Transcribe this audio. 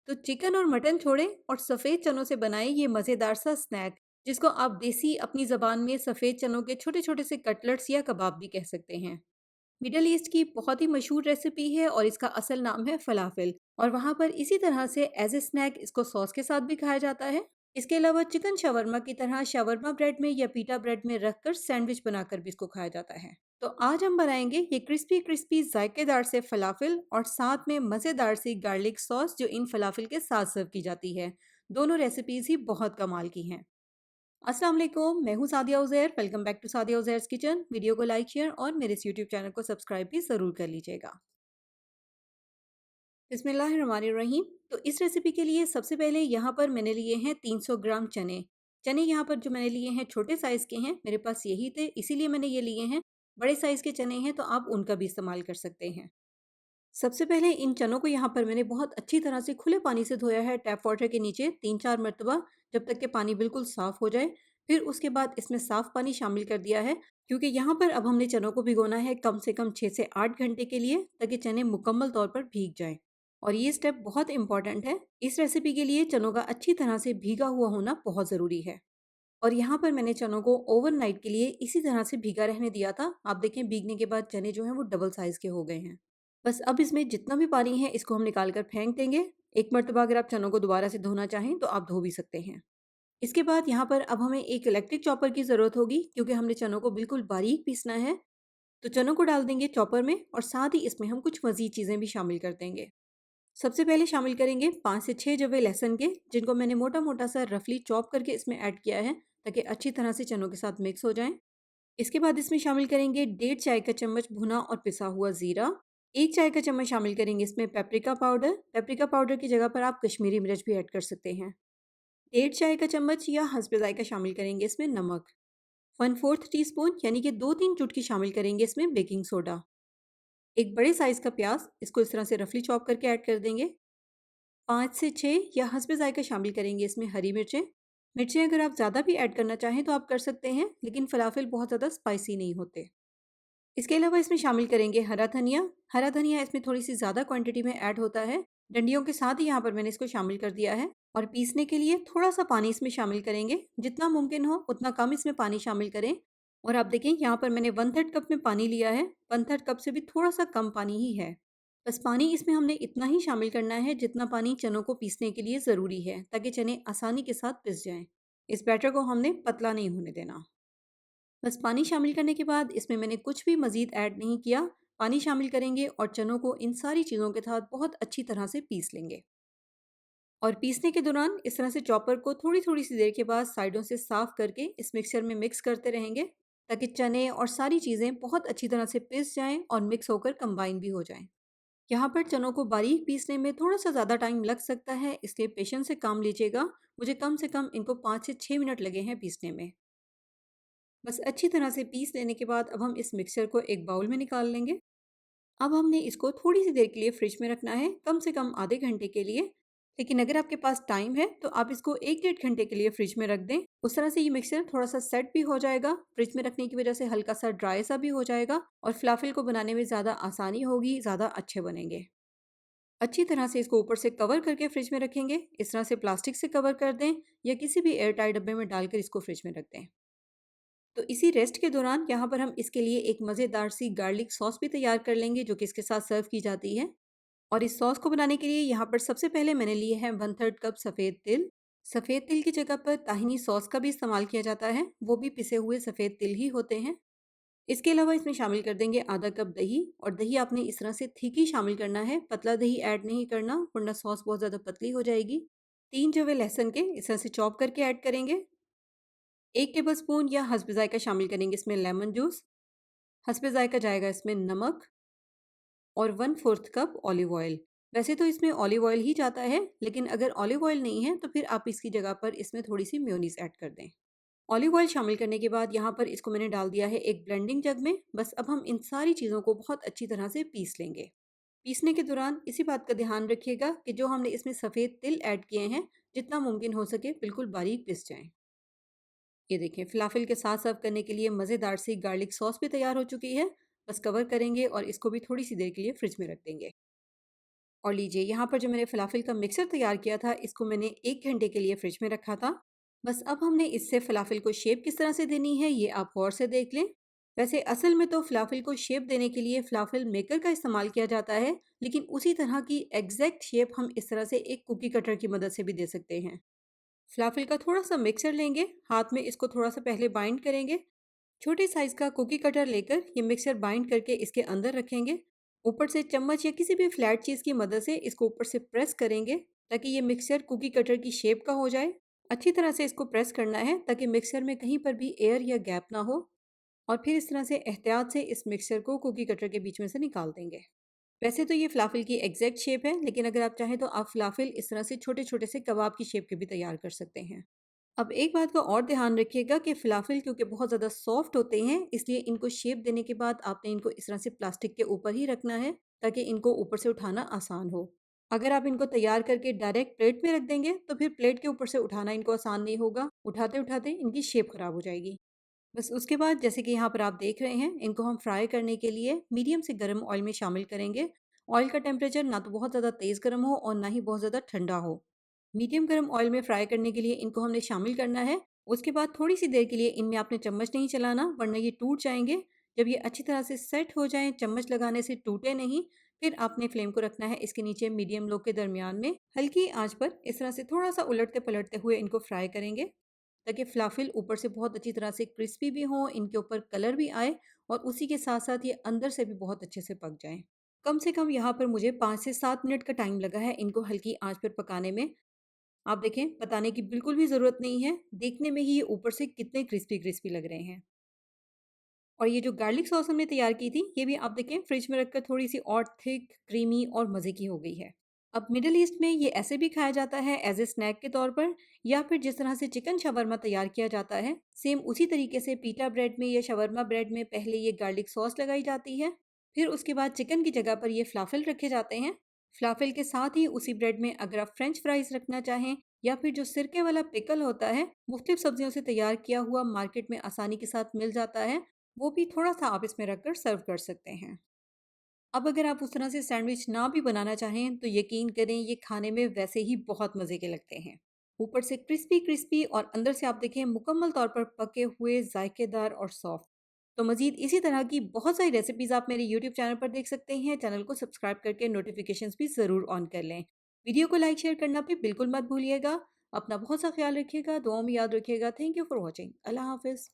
तो चिकन और मटन छोड़ें और सफ़ेद चनों से बनाएं ये मज़ेदार सा स्नैक, जिसको आप देसी अपनी ज़बान में सफ़ेद चनों के छोटे-छोटे से कटलेट्स या कबाब भी कह सकते हैं। मिडल ईस्ट की बहुत ही मशहूर रेसिपी है और इसका असल नाम है फलाफिल। और वहाँ पर इसी तरह से एज ए स्नैक इसको सॉस के साथ भी खाया जाता है। इसके अलावा चिकन शवरमा की तरह शवरमा ब्रेड में या पीटा ब्रेड में रखकर सैंडविच बनाकर भी इसको खाया जाता है। तो आज हम बनाएंगे ये क्रिस्पी क्रिस्पी जायकेदार से फलाफिल और साथ में मज़ेदार सी गार्लिक सॉस जो इन फलाफिल के साथ सर्व की जाती है। दोनों रेसिपीज ही बहुत कमाल की हैं। अस्सलाम वालेकुम, मैं हूँ Sadia Uzair. Welcome back to Sadia Uzair's kitchen. Video को लाइक शेयर और मेरे इस यूट्यूब चैनल को सब्सक्राइब भी ज़रूर कर लीजिएगा। बिस्मिल्लाहिर्रहमानिर्रहीम। तो इस रेसिपी के लिए सबसे पहले यहाँ पर मैंने लिए हैं 300 ग्राम चने। चने यहाँ पर जो मैंने लिए हैं छोटे साइज़ के हैं, मेरे पास यही थे इसीलिए मैंने ये लिए हैं। बड़े साइज़ के चने हैं तो आप उनका भी इस्तेमाल कर सकते हैं। सबसे पहले इन चनों को यहाँ पर मैंने बहुत अच्छी तरह से खुले पानी से धोया है, टैप वाटर के नीचे 3-4 मरतबा, जब तक कि पानी बिल्कुल साफ़ हो जाए। फिर उसके बाद इसमें साफ़ पानी शामिल कर दिया है, क्योंकि यहाँ पर अब हमने चनों को भिगोना है कम से कम 6 से 8 घंटे के लिए, ताकि चने मुकम्मल तौर पर भीग जाएँ। और ये स्टेप बहुत इम्पॉर्टेंट है। इस रेसिपी के लिए चनों का अच्छी तरह से भीगा हुआ होना बहुत ज़रूरी है। और यहाँ पर मैंने चनों को ओवरनाइट के लिए इसी तरह से भीगा रहने दिया था। आप देखें भीगने के बाद चने जो हैं वो डबल साइज़ के हो गए हैं। बस अब इसमें जितना भी पानी है इसको हम निकाल कर फेंक देंगे। एक मर्तबा अगर आप चनों को दोबारा से धोना चाहें तो आप धो भी सकते हैं। इसके बाद यहाँ पर अब हमें एक इलेक्ट्रिक चॉपर की ज़रूरत होगी, क्योंकि हमने चनों को बिल्कुल बारीक पीसना है। तो चनों को डाल देंगे चॉपर में और साथ ही इसमें हम कुछ मज़ीद चीज़ें भी शामिल कर देंगे। सबसे पहले शामिल करेंगे 5 से 6 जवे लहसुन के, जिनको मैंने मोटा-मोटा सा रफली चॉप करके इसमें ऐड किया है, ताकि अच्छी तरह से चनों के साथ मिक्स हो जाएँ। इसके बाद इसमें शामिल करेंगे 1.5 चाय का चम्मच भुना और पिसा हुआ ज़ीरा। 1 चाय का चम्मच शामिल करेंगे इसमें पेपरिका पाउडर। पेपरिका पाउडर की जगह पर आप कश्मीरी मिर्च भी ऐड कर सकते हैं। 1.5 चाय का चम्मच या हस्ब ज़ायक़ा शामिल करेंगे इसमें नमक। 1/4 टीस्पून यानी कि 2-3 चुटकी शामिल करेंगे इसमें बेकिंग सोडा। एक बड़े साइज़ का प्याज, इसको इस तरह से रफली चॉप करके ऐड कर देंगे। 5 से 6 या हस्ब ज़ायक़ा शामिल करेंगे इसमें हरी मिर्चें। मिर्चें अगर आप ज़्यादा भी ऐड करना चाहें तो आप कर सकते हैं, लेकिन फलाफिल बहुत ज़्यादा स्पाइसी नहीं होते। इसके अलावा इसमें शामिल करेंगे हरा धनिया। हरा धनिया इसमें थोड़ी-सी ज़्यादा क्वांटिटी में ऐड होता है। डंडियों के साथ ही यहाँ पर मैंने इसको शामिल कर दिया है। और पीसने के लिए थोड़ा-सा पानी इसमें शामिल करेंगे। जितना मुमकिन हो उतना कम इसमें पानी शामिल करें। और आप देखें यहाँ पर मैंने 1/3 कप में पानी लिया है। 1/3 कप से भी थोड़ा-सा कम पानी ही है। बस पानी इसमें हमने इतना ही शामिल करना है जितना पानी चनों को पीसने के लिए ज़रूरी है, ताकि चने आसानी के साथ पिस जाएँ। इस बैटर को हमने पतला नहीं होने देना। बस पानी शामिल करने के बाद इसमें मैंने कुछ भी मज़ीद ऐड नहीं किया। पानी शामिल करेंगे और चनों को इन सारी चीज़ों के साथ बहुत अच्छी तरह से पीस लेंगे। और पीसने के दौरान इस तरह से चॉपर को थोड़ी-थोड़ी सी देर के बाद साइडों से साफ़ करके इस मिक्सचर में मिक्स करते रहेंगे, ताकि चने और सारी चीज़ें बहुत अच्छी तरह से पिस जाएँ और मिक्स होकर कंबाइन भी हो जाएँ। यहाँ पर चनों को बारीक पीसने में थोड़ा-सा ज़्यादा टाइम लग सकता है, इसलिए पेशेंस से काम लीजिएगा। मुझे कम से कम इनको 5 से 6 मिनट लगे हैं पीसने में। बस अच्छी तरह से पीस लेने के बाद अब हम इस मिक्सचर को एक बाउल में निकाल लेंगे। अब हमने इसको थोड़ी सी देर के लिए फ्रिज में रखना है, कम से कम आधे घंटे के लिए। लेकिन अगर आपके पास टाइम है तो आप इसको 1-1.5 घंटे के लिए फ्रिज में रख दें। उस तरह से ये मिक्सचर थोड़ा सा सेट भी हो जाएगा। फ्रिज में रखने की वजह से हल्का सा ड्राई सा भी हो जाएगा और फलाफिल को बनाने में ज़्यादा आसानी होगी, ज़्यादा अच्छे बनेंगे। अच्छी तरह से इसको ऊपर से कवर करके फ्रिज में रखेंगे। इस तरह से प्लास्टिक से कवर कर दें या किसी भी एयर टाइट डब्बे में डालकर इसको फ्रिज में रख दें। तो इसी रेस्ट के दौरान यहाँ पर हम इसके लिए एक मज़ेदार सी गार्लिक सॉस भी तैयार कर लेंगे, जो कि इसके साथ सर्व की जाती है। और इस सॉस को बनाने के लिए यहाँ पर सबसे पहले मैंने लिए हैं 1/3 कप सफ़ेद तिल। सफ़ेद तिल की जगह पर ताहिनी सॉस का भी इस्तेमाल किया जाता है, वो भी पिसे हुए सफ़ेद तिल ही होते हैं। इसके अलावा इसमें शामिल कर देंगे आधा कप दही। और दही आपने इस तरह से थिक ही शामिल करना है, पतला दही ऐड नहीं करना, वरना सॉस बहुत ज़्यादा पतली हो जाएगी। 3 जवे लहसुन के इस तरह से चॉप करके ऐड करेंगे। 1 टेबलस्पून या हस्ब ज़ायक़ा शामिल करेंगे इसमें लेमन जूस। हस्ब ज़ायक़ा जाएगा इसमें नमक। और 1/4 कप ऑलिव ऑयल। वैसे तो इसमें ऑलिव ऑयल ही जाता है, लेकिन अगर ऑलिव ऑयल नहीं है तो फिर आप इसकी जगह पर इसमें थोड़ी-सी मेयोनीज़ ऐड कर दें। ऑलिव ऑयल शामिल करने के बाद यहाँ पर इसको मैंने डाल दिया है एक ब्लेंडिंग जग में। बस अब हम इन सारी चीज़ों को बहुत अच्छी तरह से पीस लेंगे। पीसने के दौरान इसी बात का ध्यान रखिएगा कि जो हमने इसमें सफ़ेद तिल ऐड किए हैं, जितना मुमकिन हो सके बिल्कुल बारीक पिस जाएँ। ये देखें फलाफिल के साथ सर्व करने के लिए मज़ेदार सी गार्लिक सॉस भी तैयार हो चुकी है। बस कवर करेंगे और इसको भी थोड़ी सी देर के लिए फ्रिज में रख देंगे। और लीजिए यहाँ पर जो मैंने फलाफिल का मिक्सर तैयार किया था, इसको मैंने 1 घंटे के लिए फ्रिज में रखा था। बस अब हमने इससे फलाफिल को शेप किस तरह से देनी है ये आप गौर से देख लें। वैसे असल में तो फलाफिल को शेप देने के लिए फलाफिल मेकर का इस्तेमाल किया जाता है, लेकिन उसी तरह की एग्जैक्ट शेप हम इस तरह से एक कुकी कटर की मदद से भी दे सकते हैं। फलाफिल का थोड़ा सा मिक्सर लेंगे, हाथ में इसको थोड़ा सा पहले बाइंड करेंगे। छोटे साइज का कुकी कटर लेकर ये मिक्सर बाइंड करके इसके अंदर रखेंगे। ऊपर से चम्मच या किसी भी फ्लैट चीज़ की मदद से इसको ऊपर से प्रेस करेंगे ताकि ये मिक्सर कुकी कटर की शेप का हो जाए। अच्छी तरह से इसको प्रेस करना है ताकि मिक्सर में कहीं पर भी एयर या गैप ना हो। और फिर इस तरह से एहतियात से इस मिक्सर को कुकी कटर के बीच में से निकाल देंगे। वैसे तो ये फलाफिल की एग्जैक्ट शेप है, लेकिन अगर आप चाहें तो आप फलाफिल इस तरह से छोटे छोटे से कबाब की शेप के भी तैयार कर सकते हैं। अब एक बात का और ध्यान रखिएगा कि फलाफिल क्योंकि बहुत ज़्यादा सॉफ्ट होते हैं, इसलिए इनको शेप देने के बाद आपने इनको इस तरह से प्लास्टिक के ऊपर ही रखना है ताकि इनको ऊपर से उठाना आसान हो। अगर आप इनको तैयार करके डायरेक्ट प्लेट में रख देंगे तो फिर प्लेट के ऊपर से उठाना इनको आसान नहीं होगा, उठाते उठाते इनकी शेप खराब हो जाएगी। बस उसके बाद जैसे कि यहाँ पर आप देख रहे हैं, इनको हम फ्राई करने के लिए मीडियम से गर्म ऑयल में शामिल करेंगे। ऑयल का टेम्परेचर ना तो बहुत ज़्यादा तेज़ गर्म हो और ना ही बहुत ज़्यादा ठंडा हो। मीडियम गर्म ऑयल में फ्राई करने के लिए इनको हमने शामिल करना है। उसके बाद थोड़ी सी देर के लिए इनमें आपने चम्मच नहीं चलाना, वरना ये टूट जाएंगे। जब ये अच्छी तरह से सेट हो जाएं, चम्मच लगाने से टूटे नहीं, फिर आपने फ्लेम को रखना है इसके नीचे मीडियम लो के दरमियान में। हल्की आंच पर इस तरह से थोड़ा सा उलटते पलटते हुए इनको फ्राई करेंगे ताकि फ्लाफिल ऊपर से बहुत अच्छी तरह से क्रिस्पी भी हो, इनके ऊपर कलर भी आए और उसी के साथ साथ ये अंदर से भी बहुत अच्छे से पक जाएं। कम से कम यहाँ पर मुझे 5 से 7 मिनट का टाइम लगा है इनको हल्की आंच पर पकाने में। आप देखें, बताने की बिल्कुल भी ज़रूरत नहीं है, देखने में ही ये ऊपर से कितने क्रिस्पी क्रिस्पी लग रहे हैं। और ये जो गार्लिक सॉस हमने तैयार की थी, ये भी आप देखें फ्रिज में रखकर थोड़ी-सी और थिक, क्रीमी और मज़े की हो गई है। अब मिडल ईस्ट में ये ऐसे भी खाया जाता है एज़ ए स्नैक के तौर पर, या फिर जिस तरह से चिकन शवरमा तैयार किया जाता है, सेम उसी तरीके से पीटा ब्रेड में या शवरमा ब्रेड में पहले ये गार्लिक सॉस लगाई जाती है, फिर उसके बाद चिकन की जगह पर ये फ्लाफल रखे जाते हैं। फ्लाफल के साथ ही उसी ब्रेड में अगर आप फ्रेंच फ्राइज़ रखना चाहें या फिर जो सिरके वाला पिकल होता है, मुख्तलिफ सब्जियों से तैयार किया हुआ मार्केट में आसानी के साथ मिल जाता है, वो भी थोड़ा-सा आप इसमें रखकर सर्व कर सकते हैं। अब अगर आप उस तरह से सैंडविच ना भी बनाना चाहें, तो यकीन करें ये खाने में वैसे ही बहुत मज़े के लगते हैं। ऊपर से क्रिस्पी-क्रिस्पी और अंदर से आप देखें मुकम्मल तौर पर पके हुए, ज़ायकेदार और सॉफ्ट। तो मज़ीद इसी तरह की बहुत सारी रेसिपीज़ आप मेरे यूट्यूब चैनल पर देख सकते हैं। चैनल को सब्सक्राइब करके नोटिफ़िकेशंस भी ज़रूर ऑन कर लें। वीडियो को लाइक शेयर करना भी बिल्कुल मत भूलिएगा। अपना बहुत सा ख्याल रखिएगा, दुआओं में याद रखिएगा। Thank you for watching. अल्लाह हाफ़िज़।